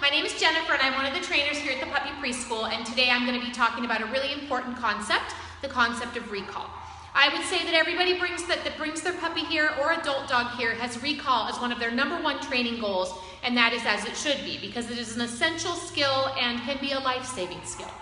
My name is Jennifer and I'm one of the trainers here at the Puppy Preschool, and today I'm going to be talking about a really important concept, the concept of recall. I would say that everybody that brings their puppy here or adult dog here has recall as one of their #1 training goals, and that is as it should be, because it is an essential skill and can be a life-saving skill.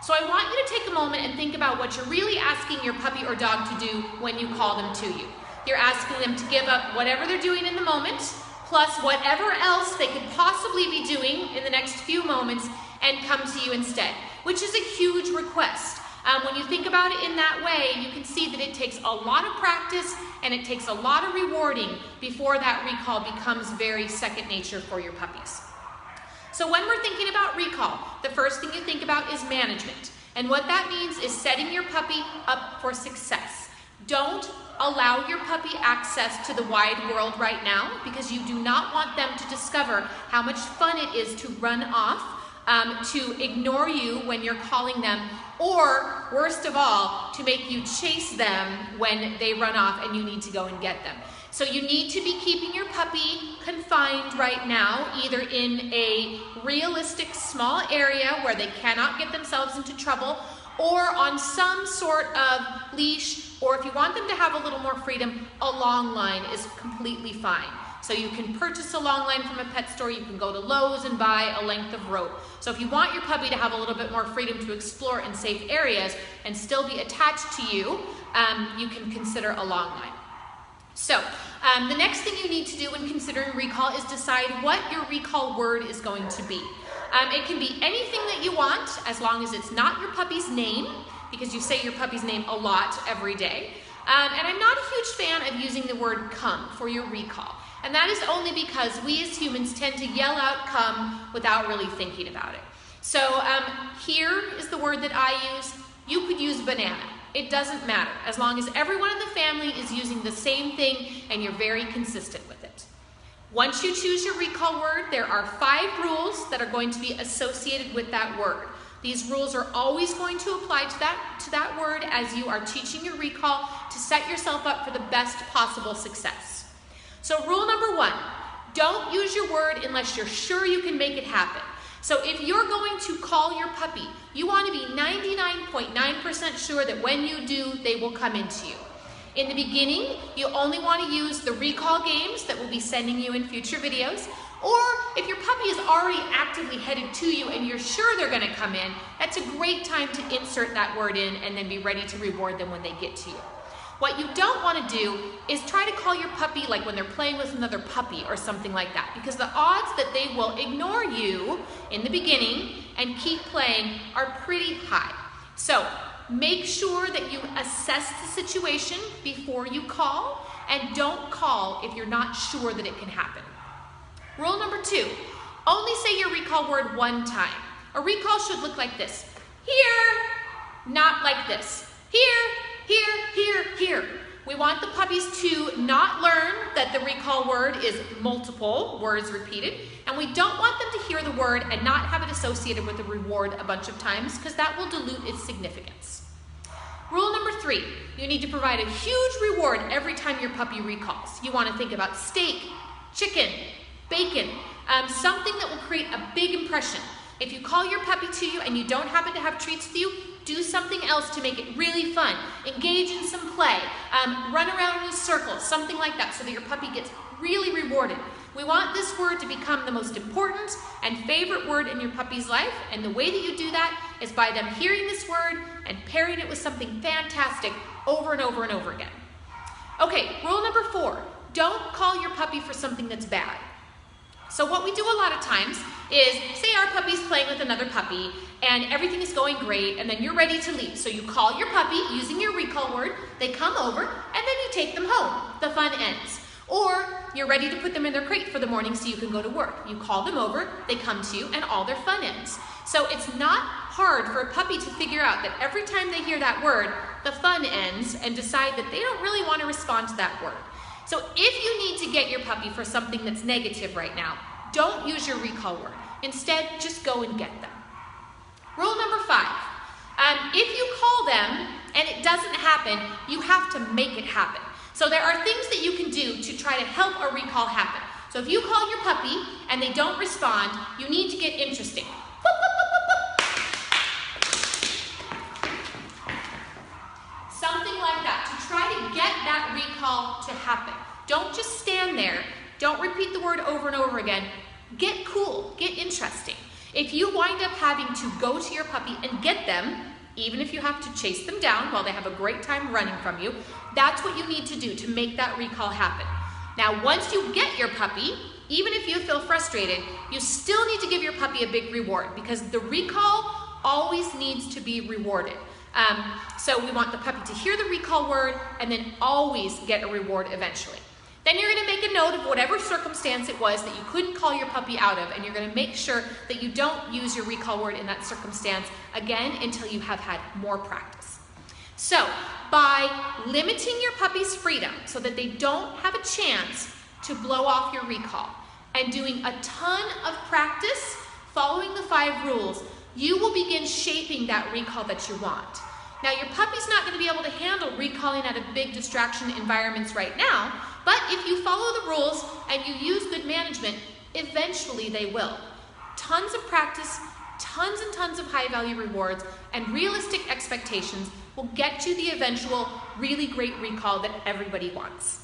So I want you to take a moment and think about what you're really asking your puppy or dog to do when you call them to you. You're asking them to give up whatever they're doing in the moment, plus whatever else they could possibly be doing in the next few moments, and come to you instead, which is a huge request. When you think about it in that way, you can see that it takes a lot of practice and it takes a lot of rewarding before that recall becomes very second nature for your puppies. So when we're thinking about recall, the first thing you think about is management. And what that means is setting your puppy up for success. Don't allow your puppy access to the wide world right now, because you do not want them to discover how much fun it is to run off, to ignore you when you're calling them, or worst of all, to make you chase them when they run off and you need to go and get them. So you need to be keeping your puppy confined right now, either in a realistic small area where they cannot get themselves into trouble, or on some sort of leash, or if you want them to have a little more freedom, a long line is completely fine. So you can purchase a long line from a pet store, you can go to Lowe's and buy a length of rope. So if you want your puppy to have a little bit more freedom to explore in safe areas and still be attached to you, you can consider a long line. So the next thing you need to do when considering recall is decide what your recall word is going to be. It can be anything that you want, as long as it's not your puppy's name, because you say your puppy's name a lot every day. And I'm not a huge fan of using the word come for your recall. And that is only because we as humans tend to yell out come without really thinking about it. So here is the word that I use. You could use banana. It doesn't matter, as long as everyone in the family is using the same thing and you're very consistent with it. Once you choose your recall word, there are 5 rules that are going to be associated with that word. These rules are always going to apply to that word as you are teaching your recall to set yourself up for the best possible success. So rule number 1, don't use your word unless you're sure you can make it happen. So if you're going to call your puppy, you want to be 99.9% sure that when you do, they will come into you. In the beginning, you only want to use the recall games that we'll be sending you in future videos. Or if your puppy is already actively headed to you and you're sure they're going to come in, that's a great time to insert that word in and then be ready to reward them when they get to you. What you don't want to do is try to call your puppy like when they're playing with another puppy or something like that, because the odds that they will ignore you in the beginning and keep playing are pretty high. So make sure that you assess the situation before you call, and don't call if you're not sure that it can happen. Rule number 2, only say your recall word 1 time. A recall should look like this. Here, not like this. Here, here, here, here. We want the puppies to not learn that the recall word is multiple words repeated, and we don't want them to hear the word and not have it associated with a reward a bunch of times, because that will dilute its significance. Rule number 3, you need to provide a huge reward every time your puppy recalls. You want to think about steak, chicken, bacon, something that will create a big impression. If you call your puppy to you and you don't happen to have treats with you, do something else to make it really fun. Engage in some play, run around in a circle, something like that, so that your puppy gets really rewarded. We want this word to become the most important and favorite word in your puppy's life, and the way that you do that is by them hearing this word and pairing it with something fantastic over and over and over again. Okay, rule number 4, don't call your puppy for something that's bad. So what we do a lot of times is, say our puppy's playing with another puppy and everything is going great, and then you're ready to leave. So you call your puppy using your recall word, they come over, and then you take them home. The fun ends. Or you're ready to put them in their crate for the morning so you can go to work. You call them over, they come to you, and all their fun ends. So it's not hard for a puppy to figure out that every time they hear that word, the fun ends, and decide that they don't really want to respond to that word. So if you need to get your puppy for something that's negative right now, don't use your recall word. Instead, just go and get them. Rule number 5, if you call them and it doesn't happen, you have to make it happen. So there are things that you can do to try to help a recall happen. So if you call your puppy and they don't respond, you need to get interesting. Something like that to try to get that recall to happen. Don't just stand there. Don't repeat the word over and over again. Get cool, get interesting. If you wind up having to go to your puppy and get them, even if you have to chase them down while they have a great time running from you, that's what you need to do to make that recall happen. Now, once you get your puppy, even if you feel frustrated, you still need to give your puppy a big reward because the recall always needs to be rewarded. So we want the puppy to hear the recall word and then always get a reward eventually. Then you're going to make a note of whatever circumstance it was that you couldn't call your puppy out of, and you're going to make sure that you don't use your recall word in that circumstance again until you have had more practice. So by limiting your puppy's freedom so that they don't have a chance to blow off your recall and doing a ton of practice following the 5 rules, you will begin shaping that recall that you want. Now, your puppy's not going to be able to handle recalling out of big distraction environments right now, but if you follow the rules and you use good management, eventually they will. Tons of practice, tons and tons of high-value rewards, and realistic expectations will get you the eventual really great recall that everybody wants.